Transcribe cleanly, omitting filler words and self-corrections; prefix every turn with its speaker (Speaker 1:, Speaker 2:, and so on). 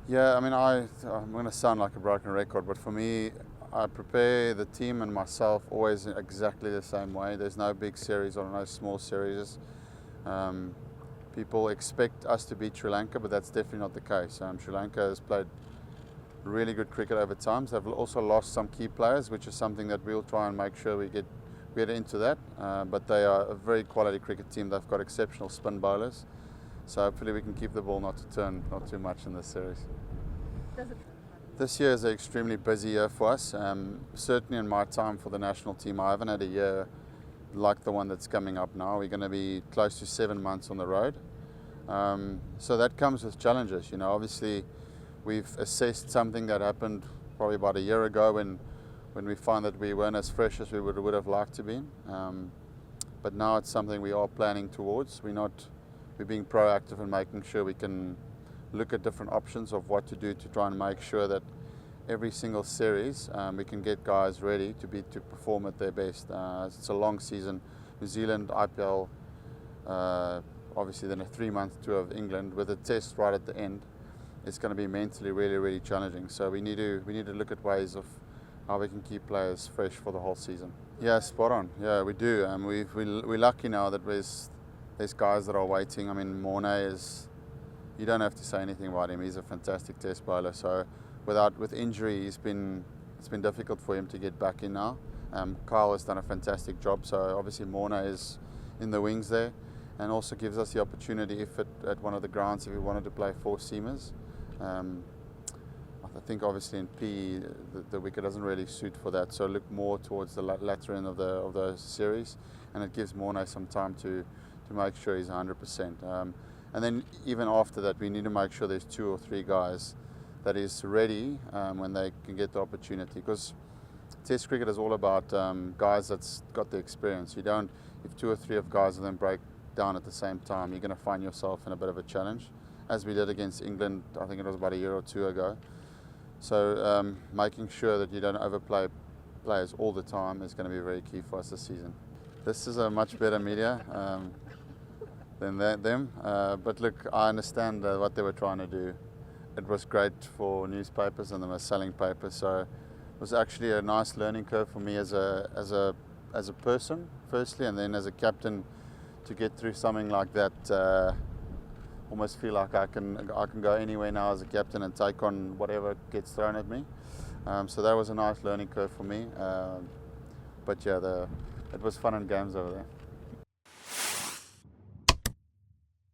Speaker 1: Yeah, I mean, I'm going to sound like a broken record, but for me, I prepare the team and myself always in exactly the same way. There's no big series or no small series. Um, People expect us to beat Sri Lanka, but that's definitely not the case. Sri Lanka has played really good cricket over times. They've also lost some key players, which is something that we'll try and make sure we get into that. But they are a very quality cricket team. They've got exceptional spin bowlers. So hopefully we can keep the ball not to turn not too much in this series. This year is an extremely busy year for us. Certainly in my time for the national team, I haven't had a year like the one that's coming up now. We're going to be close to 7 months on the road. So that comes with challenges. You know, obviously we've assessed something that happened probably about a year ago when we found that we weren't as fresh as we would have liked to be. But now it's something we are planning towards. We're being proactive and making sure we can look at different options of what to do to try and make sure that every single series we can get guys ready to perform at their best. It's a long season. New Zealand, IPL, obviously then a 3-month tour of England with a test right at the end. It's going to be mentally really, really challenging. So we need to look at ways of how we can keep players fresh for the whole season. Yeah, spot on. Yeah, we do. We're lucky now that there's guys that are waiting. I mean, Morne is, you don't have to say anything about him. He's a fantastic test bowler. So with injury, it's been difficult for him to get back in now. Kyle has done a fantastic job. So obviously Morne is in the wings there, and also gives us the opportunity if at one of the grounds if we wanted to play 4 seamers. I think obviously in PE the wicket doesn't really suit for that, so look more towards the latter end of the series, and it gives Morne some time to make sure he's 100%. And then even after that, we need to make sure there's 2 or 3 guys that is ready when they can get the opportunity, because Test cricket is all about guys that's got the experience. You don't, if 2 or 3 of guys of them break down at the same time, you're going to find yourself in a bit of a challenge, as we did against England. I think it was about a year or 2 ago. So making sure that you don't overplay players all the time is going to be very key for us this season. This is a much better media than them, but look, I understand what they were trying to do. It was great for newspapers and they were selling papers, so it was actually a nice learning curve for me as a person firstly, and then as a captain to get through something like that. Almost feel like I can go anywhere now as a captain and take on whatever gets thrown at me. So that was a nice learning curve for me. But yeah, it was fun and games over there.